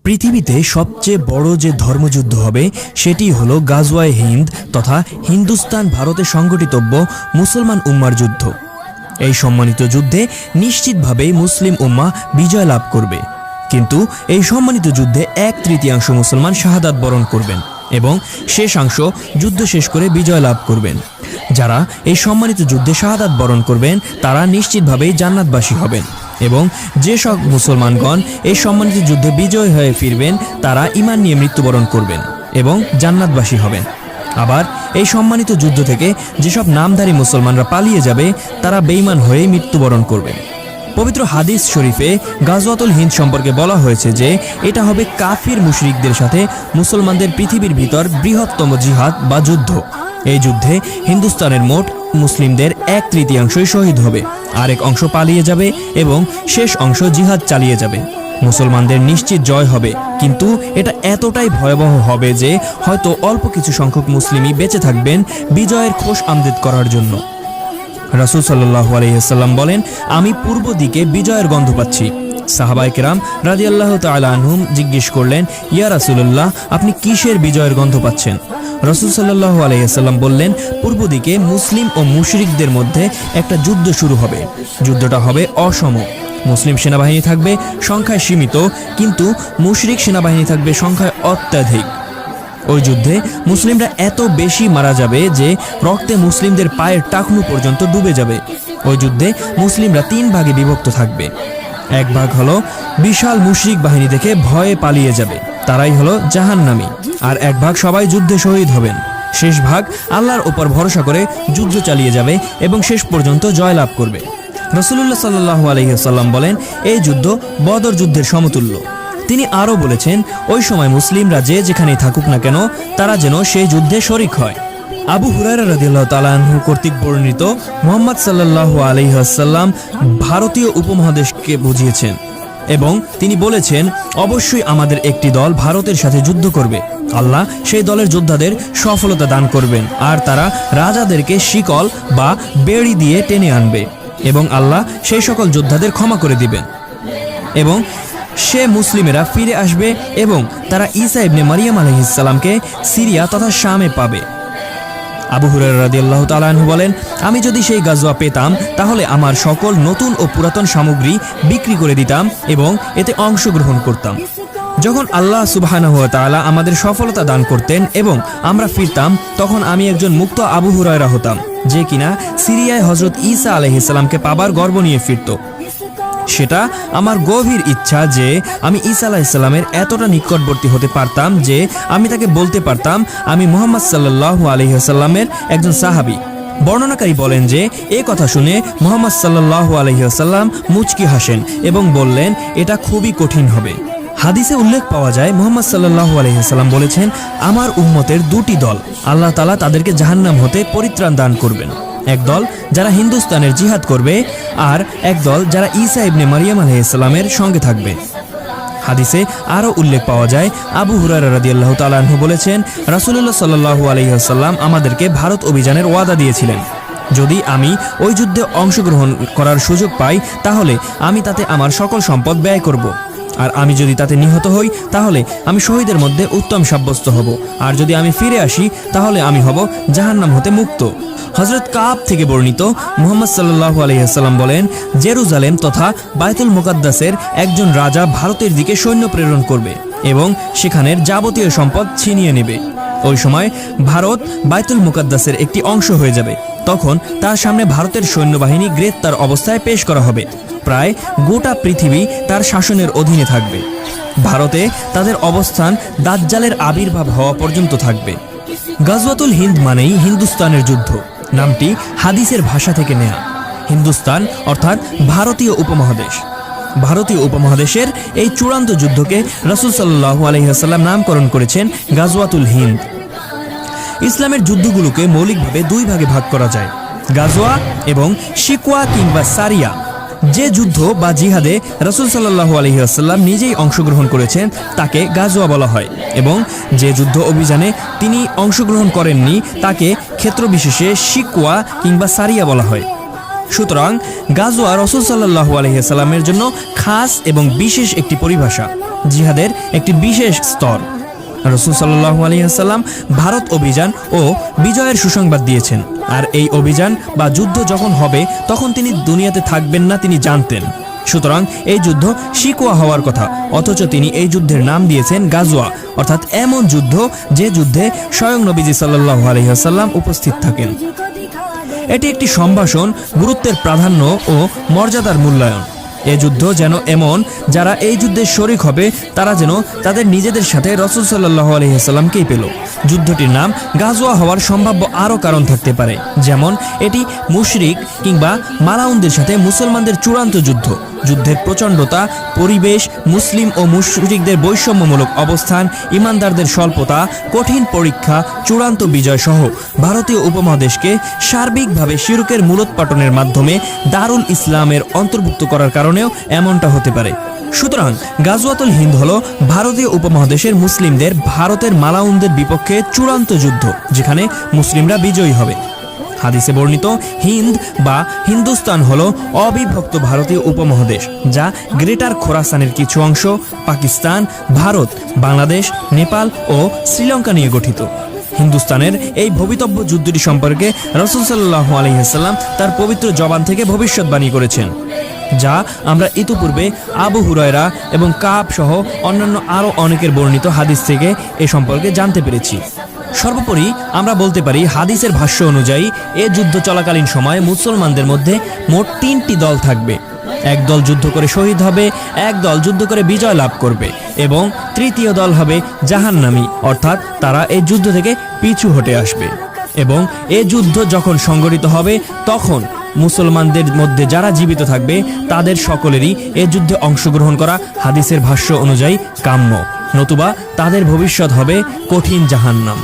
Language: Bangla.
পৃথিবীতে সবচেয়ে বড় যে ধর্মযুদ্ধ হবে সেটি হলো গাজওয়ায়ে হিন্দ তথা হিন্দুস্তান ভারতে সংগঠিতব্য মুসলমান উম্মার যুদ্ধ। এই সম্মানিত যুদ্ধে নিশ্চিতভাবেই মুসলিম উম্মাহ বিজয় লাভ করবে, কিন্তু এই সম্মানিত যুদ্ধে 1/3 মুসলমান শাহাদাত বরণ করবেন এবং শেষাংশ যুদ্ধ শেষ করে বিজয় লাভ করবেন। যারা এই সম্মানিত যুদ্ধে শাহাদাত বরণ করবেন তারা নিশ্চিতভাবেই জান্নাতবাসী হবেন এবং যে সব মুসলমানগণ এই সম্মানিত যুদ্ধে বিজয় হয়ে ফিরবেন তারা ঈমান নিয়ে মৃত্যুবরণ করবেন এবং জান্নাতবাসী হবেন। আবার এই সম্মানিত যুদ্ধ থেকে যেসব নামধারী মুসলমানরা পালিয়ে যাবে তারা বেঈমান হয়ে মৃত্যুবরণ করবেন। পবিত্র হাদিস শরীফে গাজওয়াতুল হিন্দ সম্পর্কে বলা হয়েছে যে এটা হবে কাফির মুশরিকদের সাথে মুসলমানদের পৃথিবীর ভিতর বৃহত্তম জিহাদ বা যুদ্ধ। এই যুদ্ধে হিন্দুস্তানের মোট মুসলিমদের 1/3 শহীদ হবে, আরেক অংশ পালিয়ে যাবে এবং শেষ অংশ জিহাদ চালিয়ে যাবে। মুসলমানদের নিশ্চিত জয় হবে, কিন্তু এটা এতটাই ভয়াবহ হবে যে হয়তো অল্প কিছু সংখ্যক মুসলিমই বেঁচে থাকবেন বিজয়ের খোশ আমদেদ করার জন্য। রাসূল সাল্লাল্লাহু আলাইহি ওয়াসাল্লাম বলেন, আমি পূর্ব দিকে বিজয়ের গন্ধ পাচ্ছি। সাহাবায়ে কেরাম রাদিয়াল্লাহু তাআলা আনহুম জিজ্ঞেস করলেন, ইয়া রাসূলুল্লাহ, আপনি কিসের বিজয়ের গন্ধ পাচ্ছেন? রাসূল সাল্লাল্লাহু আলাইহি ওয়াসাল্লাম বললেন, পূর্ব দিকে মুসলিম ও মুশরিকদের মধ্যে একটা যুদ্ধ শুরু হবে। যুদ্ধটা হবে অসম। মুসলিম সেনাবাহিনী থাকবে সংখ্যায় সীমিত, কিন্তু মুশরিক সেনাবাহিনী থাকবে সংখ্যায় অত্যাধিক। ওই যুদ্ধে মুসলিমরা এত বেশি মারা যাবে যে রক্তে মুসলিমদের পায়ের টাকনু পর্যন্ত ডুবে যাবে। ওই যুদ্ধে মুসলিমরা 3 ভাগে বিভক্ত থাকবে। এক ভাগ হলো বিশাল মুশরিক বাহিনী দেখে ভয়ে পালিয়ে যাবে, তারাই হলো জাহান্নামী। আর এক ভাগ সবাই যুদ্ধে শহীদ হবেন। শেষ ভাগ আল্লাহর উপর ভরসা করে যুদ্ধ চালিয়ে যাবে এবং শেষ পর্যন্ত জয়লাভ করবে। রাসূলুল্লাহ সাল্লাল্লাহু আলাইহি ওয়াসাল্লাম বলেন, এই যুদ্ধ বদর যুদ্ধের সমতুল্য। তিনি আরও বলেছেন, ওই সময় মুসলিমরা যে যেখানেই থাকুক না কেন তারা যেন সেই যুদ্ধে শরিক হয়। আবু হুরায়রা রাদিয়াল্লাহু তাআলা আনহু কর্তৃক বর্ণিত, মুহাম্মদ সাল্লাল্লাহু আলাইহি ওয়াসাল্লাম ভারতীয় উপমহাদেশকে বুঝিয়েছেন এবং তিনি বলেছেন, অবশ্যই আমাদের একটি দল ভারতের সাথে যুদ্ধ করবে। আল্লাহ সেই দলের যোদ্ধাদের সফলতা দান করবেন আর তারা রাজাদেরকে শিকল বা বেড়ি দিয়ে টেনে আনবে এবং আল্লাহ সেই সকল যোদ্ধাদের ক্ষমা করে দিবেন এবং সে মুসলিমেরা ফিরে আসবে এবং তারা ঈসা ইবনে মারিয়াম আলাইহিস সালামকে সিরিয়া তথা শামে পাবে। আবু হুরায়রা রাদিয়াল্লাহু তাআলা আনহু বলেন, আমি যদি সেই গাজওয়া পেতাম তাহলে আমার সকল নতুন ও পুরাতন সামগ্রী বিক্রি করে দিতাম এবং এতে অংশগ্রহণ করতাম। যখন আল্লাহ সুবহানাহু ওয়া তাআলা আমাদের সফলতা দান করতেন এবং আমরা ফিরতাম, তখন আমি একজন মুক্ত আবু হুরায়রা হতাম যে কিনা সিরিয়ায় হযরত ঈসা আলাইহিস সালামকে পাবার গর্ব নিয়ে ফিরত। সেটা আমার গভীর ইচ্ছা যে আমি ঈসা আলাইহিস সালামের এতটা নিকটবর্তী হতে পারতাম যে আমি তাকে বলতে পারতাম, আমি মুহাম্মদ সাল্লাল্লাহু আলাইহি ওয়াসাল্লামের একজন সাহাবী। বর্ণনাকারী বলেন যে এ কথা শুনে মুহাম্মদ সাল্লাল্লাহু আলাইহি ওয়াসাল্লাম মুচকি হাসেন এবং বললেন, এটা খুবই কঠিন হবে। হাদিসে উল্লেখ পাওয়া যায়, মুহাম্মদ সাল্লাল্লাহু আলাইহি ওয়াসাল্লাম বলেছেন, আমার উম্মতের 2টি দল, আল্লাহ তাআলা তাদেরকে জাহান্নাম হতে পরিত্রাণ দান করবেন। এক দল যারা হিন্দুস্তানের জিহাদ করবে আর এক দল যারা ঈসা ইবনে মারিয়াম আলাইহিস সালামের সঙ্গে থাকবে। হাদিসে আরও উল্লেখ পাওয়া যায়, আবু হুরায়রা রাদিয়াল্লাহু তাআলা আনহু বলেছেন, রাসূলুল্লাহ সাল্লাল্লাহু আলাইহি ওয়াসাল্লাম আমাদেরকে ভারত অভিযানের ওয়াদা দিয়েছিলেন। যদি আমি ওই যুদ্ধে অংশগ্রহণ করার সুযোগ পাই তাহলে আমি তাতে আমার সকল সম্পদ ব্যয় করব, আর আমি যদি তাতে নিহত হই তাহলে আমি শহীদের মধ্যে উত্তম সাব্যস্ত হব, আর যদি আমি ফিরে আসি তাহলে আমি হব জাহান্নাম হতে মুক্ত। হযরত কাব থেকে বর্ণিত, মুহাম্মদ সাল্লাল্লাহু আলাইহি ওয়াসাল্লাম বলেন, জেরুজালেম তথা বাইতুল মুকাদ্দাসের একজন রাজা ভারতের দিকে সৈন্য প্রেরণ করবে এবং সেখানের যাবতীয় সম্পদ ছিনিয়ে নেবে। ওই সময় ভারত বাইতুল মুকাদ্দাসের একটি অংশ হয়ে যাবে। তখন তার সামনে ভারতের সৈন্যবাহিনী গ্রেপ্তার অবস্থায় পেশ করা হবে। প্রায় গোটা পৃথিবী তার শাসনের অধীনে থাকবে। ভারতে তাদের অবস্থান দাজ্জালের আবির্ভাব হওয়া পর্যন্ত থাকবে। গাজওয়াতুল হিন্দ মানেই হিন্দুস্তানের যুদ্ধ। নামটি হাদিসের ভাষা থেকে নেয়া। হিন্দুস্তান অর্থাৎ ভারতীয় উপমহাদেশ। ভারতীয় উপমহাদেশের এই চূড়ান্ত যুদ্ধকে রাসূল সাল্লাল্লাহু আলাইহি ওয়াসাল্লাম নামকরণ করেছেন গাজওয়াতুল হিন্দ। ইসলামের যুদ্ধগুলোকে মৌলিকভাবে 2 ভাগে ভাগ করা যায়, গাজওয়া এবং শিকওয়া কিংবা সারিয়া। যে যুদ্ধ বা জিহাদে রাসূল সাল্লাল্লাহু আলাইহি ওয়াসাল্লাম নিজেই অংশগ্রহণ করেছেন তাকে গাজওয়া বলা হয় এবং যে যুদ্ধ অভিযানে তিনি অংশগ্রহণ করেননি তাকে ক্ষেত্রবিশেষে শিকওয়া কিংবা সারিয়া বলা হয়। সুতরাং গাজওয়া রাসূল সাল্লাল্লাহু আলাইহি ওয়াসাল্লামের জন্য খাস এবং বিশেষ একটি পরিভাষা। জিহাদের একটি বিশেষ স্তর। রাসূল সাল্লাল্লাহু আলাইহি ওয়াসাল্লাম ভারত অভিযান ও বিজয়ের সুসংবাদ দিয়েছেন, আর এই অভিযান বা যুদ্ধ যখন হবে তখন তিনি দুনিয়াতে থাকবেন না, তিনি জানতেন। সুতরাং এই যুদ্ধ শিকওয়া হওয়ার কথা, অথচ তিনি এই যুদ্ধের নাম দিয়েছেন গাজওয়া, অর্থাৎ এমন যুদ্ধ যে যুদ্ধে স্বয়ং নবীজি সাল্লাল্লাহু আলাইহি ওয়াসাল্লাম উপস্থিত থাকেন। এটি একটি সম্ভাষণ, গুরুত্বের প্রাধান্য ও মর্যাদার মূল্যায়ন। এই যুদ্ধ যেন এমন, যারা এই যুদ্ধে শরিক হবে তারা যেন তাদের নিজেদের সাথে রাসূল সাল্লাল্লাহু আলাইহি ওয়াসাল্লামকেই পেল। যুদ্ধটির নাম গাজওয়া হওয়ার সম্ভাব্য আরও কারণ থাকতে পারে, যেমন এটি মুশরিক কিংবা মালাউনদের সাথে মুসলমানদের চূড়ান্ত যুদ্ধ। যুদ্ধের প্রচণ্ডতা, পরিবেশ, মুসলিম ও মুশরিকদের বৈষম্যমূলক অবস্থান, ইমানদারদের স্বল্পতা, কঠিন পরীক্ষা, চূড়ান্ত বিজয় সহ ভারতীয় উপমহাদেশকে সার্বিকভাবে শিরকের মূলোৎপাটনের মাধ্যমে দারুল ইসলামের অন্তর্ভুক্ত করার কারণেও এমনটা হতে পারে। সুতরাং গাজওয়াতুল হিন্দ হলো ভারতীয় উপমহাদেশের মুসলিমদের ভারতের মালাউনদের বিপক্ষে চূড়ান্ত যুদ্ধ, যেখানে মুসলিমরা বিজয়ী হবে। হাদিসে বর্ণিত হিন্দ বা হিন্দুস্তান হলো অবিভক্ত ভারতীয় উপমহাদেশ, যা গ্রেটার খোরাসানের কিছু অংশ, পাকিস্তান, ভারত, বাংলাদেশ, নেপাল ও শ্রীলঙ্কা নিয়ে গঠিত। হিন্দুস্তানের এই ভবিতব্য যুদ্ধটি সম্পর্কে রাসূল সাল্লাল্লাহু আলাইহি ওয়াসাল্লাম তার পবিত্র জবান থেকে ভবিষ্যৎবাণী করেছেন, যা আমরা ইতিপূর্বে আবু হুরায়রা এবং কাব সহ অন্যান্য আরও অনেকের বর্ণিত হাদিস থেকে এ সম্পর্কে জানতে পেরেছি। সর্বোপরি আমরা বলতে পারি, হাদিসের ভাষ্য অনুযায়ী এ যুদ্ধ চলাকালীন সময়ে মুসলমানদের মধ্যে মোট 3টি দল থাকবে। এক দল যুদ্ধ করে শহীদ হবে, এক দল যুদ্ধ করে বিজয় লাভ করবে এবং তৃতীয় দল হবে জাহান্নামী, অর্থাৎ তারা এই যুদ্ধ থেকে পিছু হটে আসবে। এবং এ যুদ্ধ যখন সংগঠিত হবে তখন মুসলমানদের মধ্যে যারা জীবিত থাকবে তাদের সকলেরই এ যুদ্ধে অংশগ্রহণ করা হাদিসের ভাষ্য অনুযায়ী কাম্য, নতুবা তাদের ভবিষ্যৎ হবে কঠিন জাহান্নাম।